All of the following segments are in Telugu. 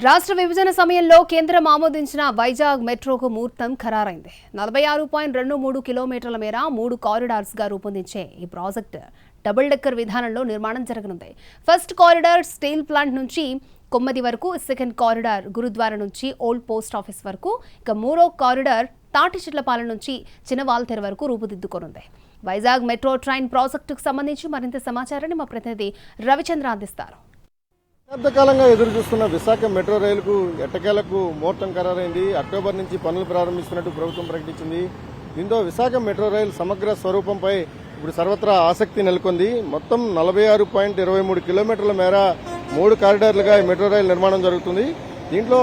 రాష్ట్ర విభజన సమయంలో కేంద్రం ఆమోదించిన వైజాగ్ మెట్రోకు ముహూర్తం ఖరారైంది. 46.23 కిలోమీటర్ల మేర 3 కారిడార్స్ గా రూపొందించే ఈ ప్రాజెక్టు డబుల్ డెక్కర్ విధానంలో నిర్మాణం జరగనుంది. ఫస్ట్ కారిడార్ స్టీల్ ప్లాంట్ నుంచి కొమ్మది వరకు, సెకండ్ కారిడార్ గురుద్వారా నుంచి ఓల్డ్ పోస్ట్ ఆఫీస్ వరకు, ఇక మూడో కారిడార్ తాటిచెట్లపాలెం నుంచి చిన్నవాల్తెర వరకు రూపుదిద్దుకోనుంది. వైజాగ్ మెట్రో ట్రైన్ ప్రాజెక్టుకు సంబంధించి మరింత సమాచారాన్ని మా ప్రతినిధి రవిచంద్ర అందిస్తారు. దశాబ్దకాలంగా ఎదురు చూస్తున్న విశాఖ మెట్రో రైలుకు ఎట్టకేలకు ముహూర్తం ఖరారైంది. అక్టోబర్ నుంచి పనులు ప్రారంభిస్తున్నట్టు ప్రభుత్వం ప్రకటించింది. దీంతో విశాఖ మెట్రో రైలు సమగ్ర స్వరూపంపై ఇప్పుడు సర్వత్రా ఆసక్తి నెలకొంది. మొత్తం 46.23 కిలోమీటర్ల మేర 3 కారిడార్లుగా ఈ మెట్రో రైలు నిర్మాణం జరుగుతుంది. దీంట్లో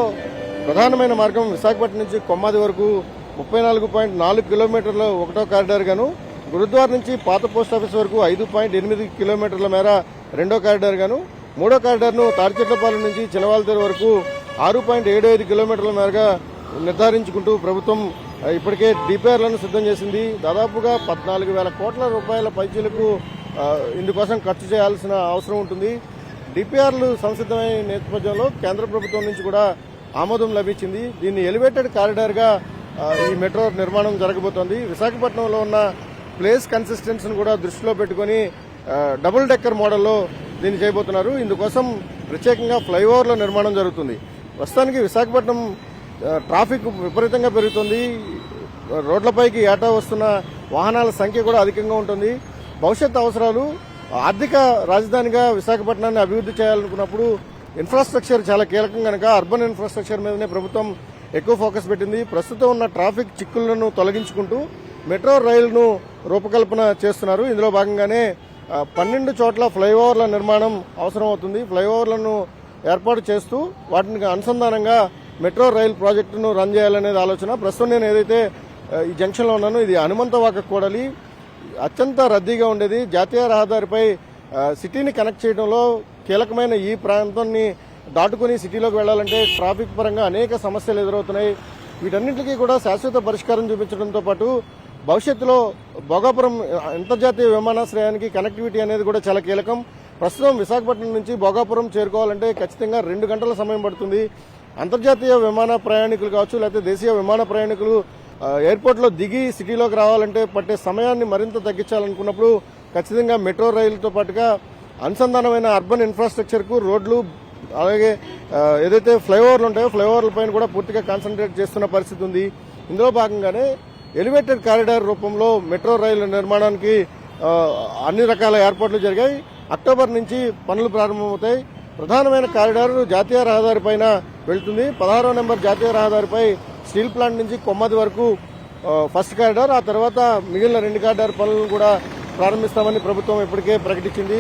ప్రధానమైన మార్గం విశాఖపట్నం నుంచి కొమ్మాది వరకు 34.4 కిలోమీటర్ల ఒకటో కారిడార్ గాను, గురుద్వారా నుంచి పాత పోస్టాఫీస్ వరకు 5.8 కిలోమీటర్ల మేర రెండో కారిడార్ గాను, మూడో కారిడార్ను తాడిచెట్లపాలెం నుంచి చిన్నవాల్తెర వరకు 6.75 కిలోమీటర్ల మేరగా నిర్ధారించుకుంటూ ప్రభుత్వం ఇప్పటికే డిపిఆర్లను సిద్ధం చేసింది. దాదాపుగా 14,000 కోట్ల రూపాయల పైచీలకు ఇందుకోసం ఖర్చు చేయాల్సిన అవసరం ఉంటుంది. డిపిఆర్లు సంసిద్ధమైన నేపథ్యంలో కేంద్ర ప్రభుత్వం నుంచి కూడా ఆమోదం లభించింది. దీన్ని ఎలివేటెడ్ కారిడార్గా ఈ మెట్రో నిర్మాణం జరగబోతోంది. విశాఖపట్నంలో ఉన్న ప్లేస్ కన్సిస్టెన్సీని కూడా దృష్టిలో పెట్టుకుని డబుల్ డెక్కర్ మోడల్లో దీన్ని చేయబోతున్నారు. ఇందుకోసం ప్రత్యేకంగా ఫ్లైఓవర్ల నిర్మాణం జరుగుతుంది. ప్రస్తుతానికి విశాఖపట్నం ట్రాఫిక్ విపరీతంగా పెరుగుతుంది. రోడ్లపైకి ఏటా వస్తున్న వాహనాల సంఖ్య కూడా అధికంగా ఉంటుంది. భవిష్యత్ అవసరాలు ఆర్థిక రాజధానిగా విశాఖపట్నాన్ని అభివృద్ధి చేయాలనుకున్నప్పుడు ఇన్ఫ్రాస్ట్రక్చర్ చాలా కీలకం కనుక అర్బన్ ఇన్ఫ్రాస్ట్రక్చర్ మీదనే ప్రభుత్వం ఎక్కువ ఫోకస్ పెట్టింది. ప్రస్తుతం ఉన్న ట్రాఫిక్ చిక్కులను తొలగించుకుంటూ మెట్రో రైలును రూపకల్పన చేస్తున్నారు. ఇందులో భాగంగానే 12 చోట్ల ఫ్లైఓవర్ల నిర్మాణం అవసరం అవుతుంది. ఫ్లైఓవర్లను ఏర్పాటు చేస్తూ వాటిని అనుసంధానంగా మెట్రో రైలు ప్రాజెక్టును రన్ చేయాలనేది ఆలోచన. ప్రస్తుతం నేను ఏదైతే ఈ జంక్షన్లో ఉన్నానో ఇది హనుమంతవాక కూడలి, అత్యంత రద్దీగా ఉండేది. జాతీయ రహదారిపై సిటీని కనెక్ట్ చేయడంలో కీలకమైన ఈ ప్రాంతాన్ని దాటుకుని సిటీలోకి వెళ్లాలంటే ట్రాఫిక్ పరంగా అనేక సమస్యలు ఎదురవుతున్నాయి. వీటన్నింటికీ కూడా శాశ్వత పరిష్కారం చూపించడంతో పాటు భవిష్యత్తులో భోగాపురం అంతర్జాతీయ విమానాశ్రయానికి కనెక్టివిటీ అనేది కూడా చాలా కీలకం. ప్రస్తుతం విశాఖపట్నం నుంచి భోగాపురం చేరుకోవాలంటే ఖచ్చితంగా 2 గంటల సమయం పడుతుంది. అంతర్జాతీయ విమాన ప్రయాణికులు కావచ్చు, లేకపోతే దేశీయ విమాన ప్రయాణికులు ఎయిర్పోర్ట్లో దిగి సిటీలోకి రావాలంటే పట్టే సమయాన్ని మరింత తగ్గించాలనుకున్నప్పుడు ఖచ్చితంగా మెట్రో రైలుతో పాటుగా అనుసంధానమైన అర్బన్ ఇన్ఫ్రాస్ట్రక్చర్కు రోడ్లు, అలాగే ఏదైతే ఫ్లైఓవర్లు ఉంటాయో ఫ్లైఓవర్ల పైన కూడా పూర్తిగా కాన్సన్ట్రేట్ చేస్తున్న పరిస్థితి ఉంది. ఇందులో భాగంగానే ఎలివేటెడ్ కారిడార్ రూపంలో మెట్రో రైలు నిర్మాణానికి అన్ని రకాల ఏర్పాట్లు జరిగాయి. అక్టోబర్ నుంచి పనులు ప్రారంభమవుతాయి. ప్రధానమైన కారిడార్ జాతీయ రహదారి పైన వెళ్తుంది. 16వ నెంబర్ జాతీయ రహదారిపై స్టీల్ ప్లాంట్ నుంచి కొమ్మది వరకు ఫస్ట్ కారిడార్, ఆ తర్వాత మిగిలిన 2 కారిడార్ పనులను కూడా ప్రారంభిస్తామని ప్రభుత్వం ఇప్పటికే ప్రకటించింది.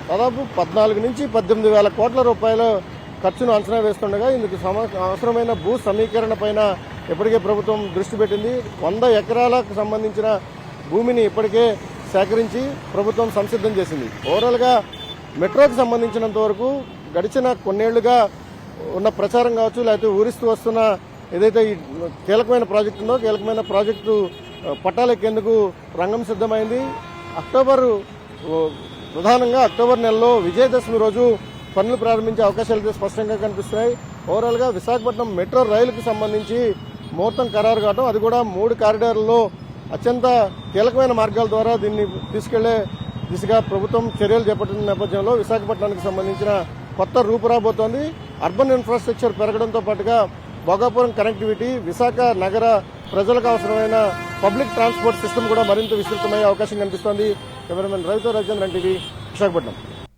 దాదాపు 14 నుంచి 18,000 కోట్ల రూపాయల ఖర్చును అంచనా వేస్తుండగా ఇందుకు అవసరమైన భూ సమీకరణ పైన ఇప్పటికే ప్రభుత్వం దృష్టి పెట్టింది. 100 ఎకరాలకు సంబంధించిన భూమిని ఇప్పటికే సేకరించి ప్రభుత్వం సంసిద్ధం చేసింది. ఓవరాల్ గా మెట్రోకి సంబంధించినంత వరకు గడిచిన కొన్నేళ్లుగా ఉన్న ప్రచారం కావచ్చు, లేకపోతే ఊరిస్తూ వస్తున్న ఏదైతే ఈ కీలకమైన ప్రాజెక్టు ఉందో కీలకమైన ప్రాజెక్టు పట్టాలెక్కేందుకు రంగం సిద్ధమైంది. ప్రధానంగా అక్టోబర్ నెలలో విజయదశమి రోజు పనులు ప్రారంభించే అవకాశాలు అయితే స్పష్టంగా కనిపిస్తున్నాయి. ఓవరాల్ గా విశాఖపట్నం మెట్రో రైలుకు సంబంధించి ముహూర్తం ఖరారు కావడం, అది కూడా 3 కారిడార్లలో అత్యంత కీలకమైన మార్గాల ద్వారా దీన్ని తీసుకెళ్లే దిశగా ప్రభుత్వం చర్యలు చేపట్టిన నేపథ్యంలో విశాఖపట్నానికి సంబంధించిన కొత్త రూపు రాబోతోంది. అర్బన్ ఇన్ఫ్రాస్ట్రక్చర్ పెరగడంతో పాటుగా భోగాపురం కనెక్టివిటీ, విశాఖ నగర ప్రజలకు అవసరమైన పబ్లిక్ ట్రాన్స్పోర్ట్ సిస్టమ్ కూడా మరింత విస్తృతమయ్యే అవకాశం కనిపిస్తోంది. కెమెరామెన్ రవితో రవిచంద్రన్, NTV, విశాఖపట్నం.